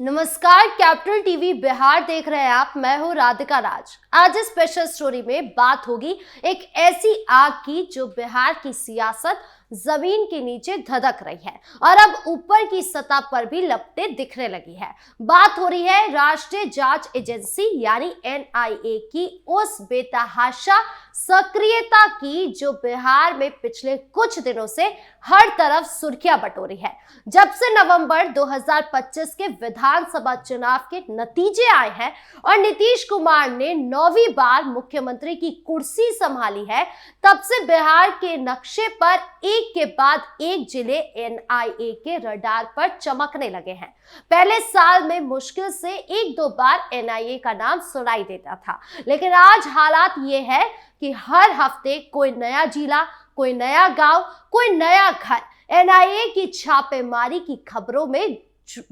नमस्कार, capital TV Bihar देख रहे हैं आप। मैं हूं राधिका राज। आज इस स्पेशल स्टोरी में बात होगी एक ऐसी आग की जो बिहार की सियासत जमीन के नीचे धधक रही है और अब ऊपर की सतह पर भी लपटें दिखने लगी है। बात हो रही है राष्ट्रीय जांच एजेंसी यानी एनआईए की उस बेतहाशा सक्रियता की जो बिहार में पिछले कुछ दिनों से हर तरफ सुर्खियां बटोरी है। जब से नवंबर 2025 के विधानसभा चुनाव के नतीजे आए हैं और नीतीश कुमार ने 9वीं बार मुख्यमंत्री की कुर्सी संभाली है, तब से बिहार के नक्शे पर एक के बाद एक जिले एनआईए के रडार पर चमकने लगे हैं। पहले साल में मुश्किल से एक दो बार एनआईए का नाम सुनाई देता था, लेकिन आज हालात ये है कि हर हफ्ते कोई नया जिला, कोई नया गांव, कोई नया घर एनआईए की छापेमारी की खबरों में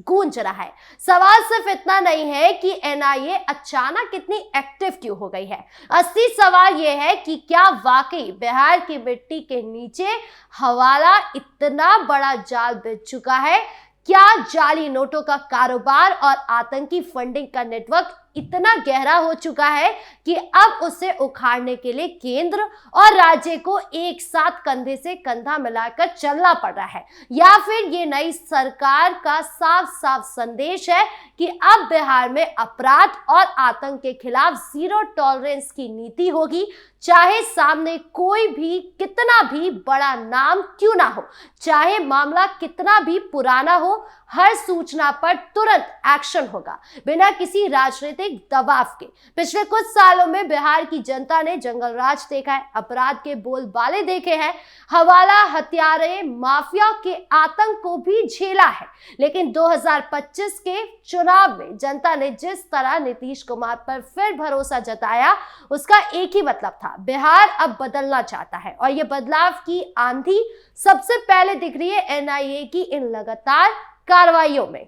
गूंज रहा है। सवाल सिर्फ इतना नहीं है कि एनआईए अचानक इतनी एक्टिव क्यों हो गई है। असली सवाल यह है कि क्या वाकई बिहार की मिट्टी के नीचे हवाला इतना बड़ा जाल बिछ चुका है? क्या जाली नोटों का कारोबार और आतंकी फंडिंग का नेटवर्क इतना गहरा हो चुका है कि अब उसे उखाड़ने के लिए केंद्र और राज्य को एक साथ कंधे से कंधा मिलाकर चलना पड़ रहा है? या फिर ये नई सरकार का साफ साफ संदेश है कि अब बिहार में अपराध और आतंक के खिलाफ जीरो टॉलरेंस की नीति होगी, चाहे सामने कोई भी कितना भी बड़ा नाम क्यों ना हो, चाहे मामला कितना भी पुराना हो, हर सूचना पर तुरंत एक्शन होगा बिना किसी राजनीतिक दबाव के। पिछले कुछ सालों में बिहार की जनता ने जंगल राज देखा है, अपराध के बोलबाले देखे हैं, हवाला, हत्यारे, माफिया के आतंक को भी झेला है। लेकिन 2025 के चुनाव में जनता ने जिस तरह नीतीश कुमार पर फिर भरोसा जताया, उसका एक ही मतलब था, बिहार अब बदलना चाहता है। और ये बदलाव की आंधी सबसे पहले दिख रही है एनआईए की इन लगातार कार्रवाइयों में।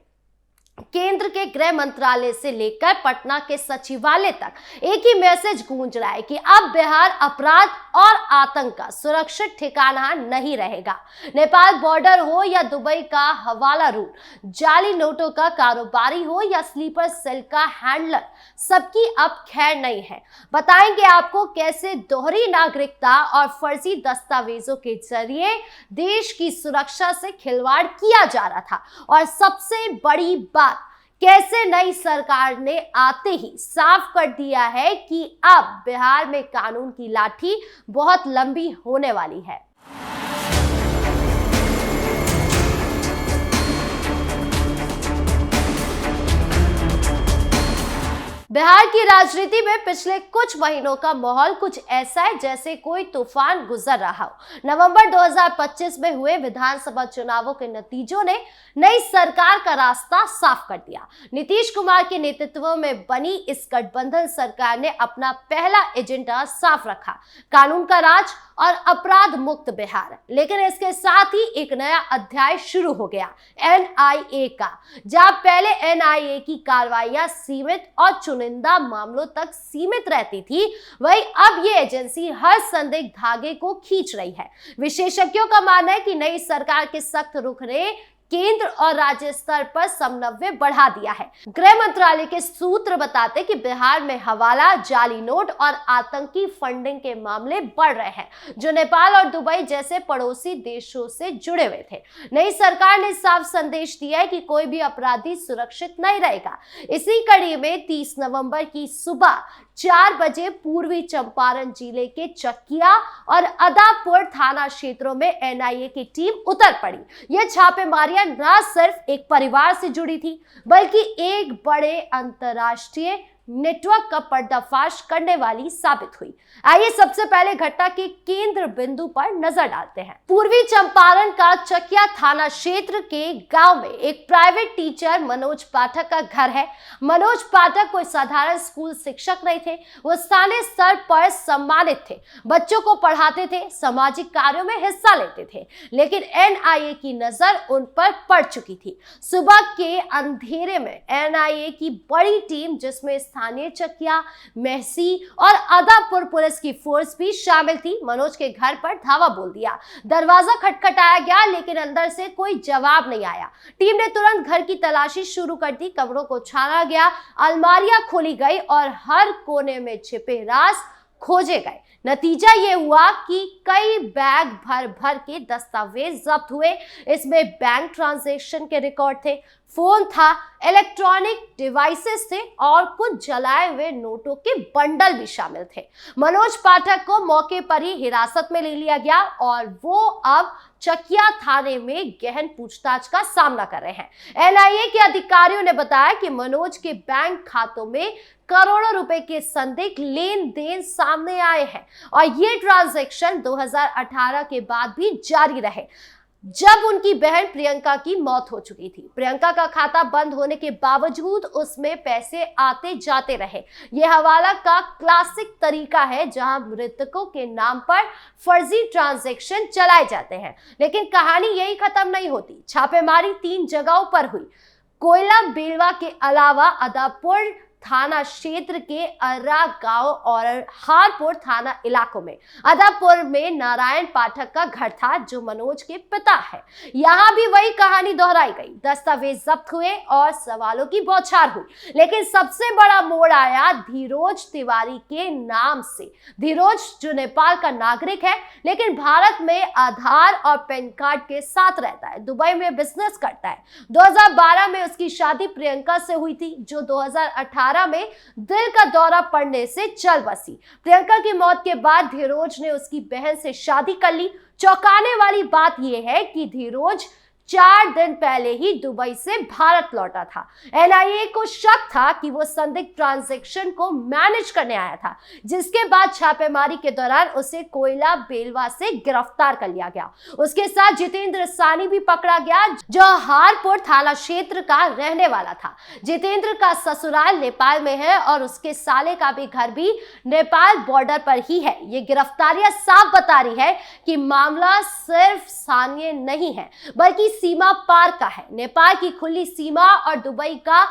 केंद्र के गृह मंत्रालय से लेकर पटना के सचिवालय तक एक ही मैसेज गूंज रहा है कि अब बिहार अपराध और आतंक का सुरक्षित ठिकाना नहीं रहेगा। नेपाल बॉर्डर हो या दुबई का हवाला रूट, जाली नोटों का कारोबारी हो या स्लीपर सेल का हैंडलर, सबकी अब खैर नहीं है। बताएंगे आपको कैसे दोहरी नागरिकता और फर्जी दस्तावेजों के जरिए देश की सुरक्षा से खिलवाड़ किया जा रहा था, और सबसे बड़ी बात, कैसे नई सरकार ने आते ही साफ कर दिया है कि अब बिहार में कानून की लाठी बहुत लंबी होने वाली है। बिहार की राजनीति में पिछले कुछ महीनों का माहौल कुछ ऐसा है जैसे कोई तूफान गुजर रहा हो। नवंबर 2025 में हुए विधानसभा चुनावों के नतीजों ने नई सरकार का रास्ता साफ कर दिया। नीतीश कुमार के नेतृत्व में बनी इस गठबंधन सरकार ने अपना पहला एजेंडा साफ रखा, कानून का राज और अपराध मुक्त बिहार। लेकिन इसके साथ ही एक नया अध्याय शुरू हो गया, एनआईए का। जहां पहले एनआईए की कार्रवाइयां सीमित और चुनिंदा मामलों तक सीमित रहती थी, वहीं अब ये एजेंसी हर संदिग्ध धागे को खींच रही है। विशेषज्ञों का मानना है कि नई सरकार के सख्त रुख ने केंद्र और राज्य स्तर पर समन्वय बढ़ा दिया है। गृह मंत्रालय के सूत्र बताते कि बिहार में हवाला, जाली नोट और आतंकी फंडिंग के मामले बढ़ रहे हैं, जो नेपाल और दुबई जैसे पड़ोसी देशों से जुड़े हुए थे। नई सरकार ने साफ संदेश दिया है कि कोई भी अपराधी सुरक्षित नहीं रहेगा। इसी कड़ी में 30 नवंबर की सुबह 4 बजे पूर्वी चंपारण जिले के चकिया और अदापुर थाना क्षेत्रों में एनआईए की टीम उतर पड़ी। यह छापेमारियां न सिर्फ एक परिवार से जुड़ी थी, बल्कि एक बड़े अंतरराष्ट्रीय नेटवर्क का पर्दाफाश करने वाली साबित हुई। आइए सबसे पहले घटना के केंद्र बिंदु पर नजर डालते हैं। पूर्वी चंपारण का चकिया थाना क्षेत्र के गांव में एक प्राइवेट टीचर मनोज पाठक का घर है। मनोज पाठक कोई साधारण स्कूल शिक्षक नहीं थे, वो स्थानीय स्तर पर सम्मानित थे, बच्चों को पढ़ाते थे, सामाजिक कार्यों में हिस्सा लेते थे। लेकिन एनआईए की नजर उन पर पड़ चुकी थी। सुबह के अंधेरे में एनआईए की बड़ी टीम, जिसमें स्थानीय चकिया, मेहसी और आदापुर पुलिस की फोर्स भी शामिल थी। मनोज के घर पर धावा बोल दिया, दरवाजा खटखटाया गया लेकिन अंदर से कोई जवाब नहीं आया। टीम ने तुरंत घर की तलाशी शुरू कर दी, कमरों को छाना गया, अलमारियां खोली गई और हर कोने में छिपे राज खोजे गए। नतीजा ये हुआ कि कई बैग भर भर के दस्तावेज जब्त हुए। इसमें बैंक ट्रांजैक्शन के रिकॉर्ड थे, फोन था, इलेक्ट्रॉनिक डिवाइसेस थे और कुछ जलाए हुए नोटों के बंडल भी शामिल थे। मनोज पाठक को मौके पर ही हिरासत में ले लिया गया और वो अब चकिया थाने में गहन पूछताछ का सामना कर रहे हैं। एनआईए के अधिकारियों ने बताया कि मनोज के बैंक खातों में करोड़ों रुपए के संदिग्ध लेन देन सामने आए हैं और ये ट्रांजैक्शन 2018 के बाद भी जारी रहे, जब उनकी बहन प्रियंका की मौत हो चुकी थी। प्रियंका का खाता बंद होने के बावजूद उसमें पैसे आते जाते रहे। यह हवाला का क्लासिक तरीका है जहां मृतकों के नाम पर फर्जी ट्रांजैक्शन चलाए जाते हैं। लेकिन कहानी यही खत्म नहीं होती। छापेमारी 3 जगहों पर हुई। कोयला बेलवा के अलावा अदापुर थाना क्षेत्र के अर्रा गांव और हारपुर थाना इलाकों में। अदापुर में नारायण पाठक का घर था जो मनोज के पिता है। यहां भी वही कहानी दोहराई गई। दस्तावेज जब्त हुए और सवालों की बौछार हुई। लेकिन सबसे बड़ा मोड़ आया धीरोज तिवारी के नाम से। धीरोज जो नेपाल का नागरिक है लेकिन भारत में आधार और पैन कार्ड के साथ रहता है, दुबई में बिजनेस करता है। 2012 में उसकी शादी प्रियंका से हुई थी जो 2018 में दिल का दौरा पड़ने से चल बसी। प्रियंका की मौत के बाद धीरोज ने उसकी बहन से शादी कर ली। चौंकाने वाली बात यह है कि धीरोज 4 दिन पहले ही दुबई से भारत लौटा था। एनआईए को शक था कि वो संदिग्ध ट्रांजैक्शन को मैनेज करने आया था, जिसके बाद छापेमारी के दौरान उसे कोयला बेलवा से गिरफ्तार कर लिया गया। उसके साथ जितेंद्र सानी भी पकड़ा गया जो हारपुर थाना क्षेत्र का रहने वाला था। जितेंद्र का ससुराल नेपाल में है और उसके साले का भी घर भी नेपाल बॉर्डर पर ही है। ये गिरफ्तारियां साफ बता रही है कि मामला सिर्फ स्थानीय नहीं है बल्कि सीमा पार का है। नेपाल की खुली सीमा और दुबई का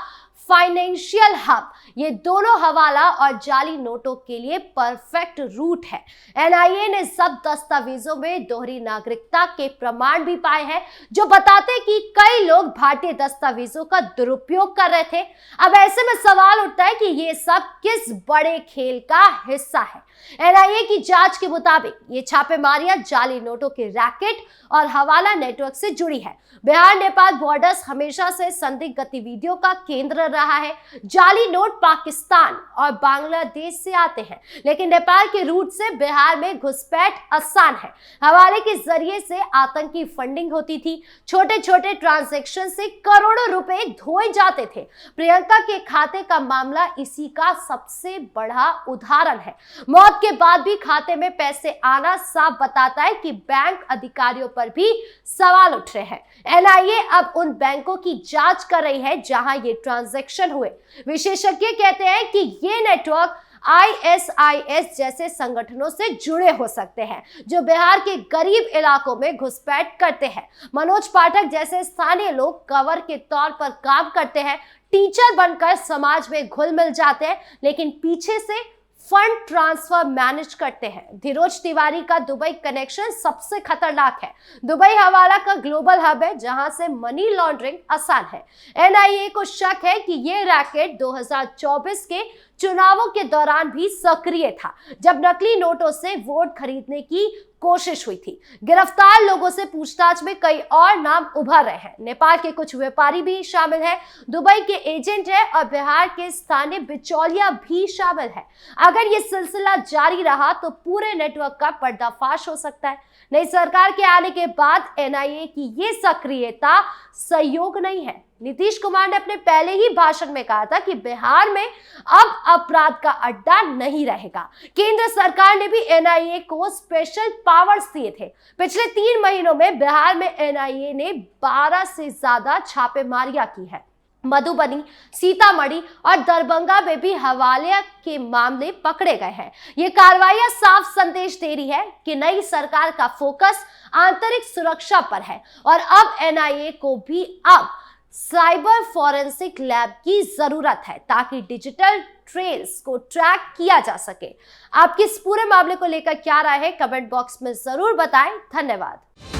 फाइनेंशियल हब, ये दोनों हवाला और जाली नोटों के लिए परफेक्ट रूट है। एनआईए ने सब दस्तावेजों में दोहरी नागरिकता के प्रमाण भी पाए हैं जो बताते कि कई लोग भारतीय दस्तावेजों का दुरुपयोग कर रहे थे। अब ऐसे में सवाल उठता है कि ये सब किस बड़े खेल का हिस्सा है। एनआईए की जांच के मुताबिक ये छापेमारियां जाली नोटों के रैकेट और हवाला नेटवर्क से जुड़ी है। बिहार नेपाल बॉर्डर्स हमेशा से संदिग्ध गतिविधियों का केंद्र रहा है। जाली नोट पाकिस्तान और बांग्लादेश से आते हैं लेकिन नेपाल के रूट से बिहार में घुसपैठ आसान है। हवाले के जरिए से आतंकी फंडिंग होती थी। छोटे छोटे ट्रांजैक्शन से करोड़ों रुपए धोए जाते थे। प्रियंका के खाते का मामला इसी का सबसे बड़ा उदाहरण है। मौत के बाद भी खाते में पैसे आना साफ बताता है कि बैंक अधिकारियों पर भी सवाल उठ रहे हैं। एनआईए अब उन बैंकों की जांच कर रही है जहां ये ट्रांजैक्शन हुए। विशेषज्ञ कहते हैं कि ये नेटवर्क आईएसआईएस जैसे संगठनों से जुड़े हो सकते हैं जो बिहार के गरीब इलाकों में घुसपैठ करते हैं। मनोज पाठक जैसे स्थानीय लोग कवर के तौर पर काम करते हैं, टीचर बनकर समाज में घुल मिल जाते हैं लेकिन पीछे से फंड ट्रांसफर मैनेज करते हैं। धीरोज तिवारी का दुबई कनेक्शन सबसे खतरनाक है। दुबई हवाला का ग्लोबल हब है जहां से मनी लॉन्ड्रिंग आसान है। एनआईए को शक है कि ये रैकेट 2024 के चुनावों के दौरान भी सक्रिय था जब नकली नोटों से वोट खरीदने की कोशिश हुई थी। गिरफ्तार लोगों से पूछताछ में कई और नाम उभर रहे हैं। नेपाल के कुछ व्यापारी भी शामिल हैं, दुबई के एजेंट है और बिहार के स्थानीय बिचौलिया भी शामिल है। अगर ये सिलसिला जारी रहा तो पूरे नेटवर्क का पर्दाफाश हो सकता है। नई सरकार के आने के बाद एनआईए की ये सक्रियता सहयोग नहीं है। नीतीश कुमार ने अपने पहले ही भाषण में कहा था कि बिहार में अब अपराध का अड्डा नहीं रहेगा। केंद्र सरकार ने भी एनआईए को स्पेशल पावर्स दिए थे। पिछले 3 महीनों में बिहार में एनआईए ने 12 से ज्यादा छापेमारियां की है। मधुबनी, सीतामढ़ी और दरभंगा में भी हवाले के मामले पकड़े गए हैं। ये कार्रवाइयां साफ संदेश दे रही है कि नई सरकार का फोकस आंतरिक सुरक्षा पर है और अब एनआईए को भी अब साइबर फॉरेंसिक लैब की जरूरत है ताकि डिजिटल ट्रेल्स को ट्रैक किया जा सके। आपकी इस पूरे मामले को लेकर क्या राय है, कमेंट बॉक्स में जरूर बताएं। धन्यवाद।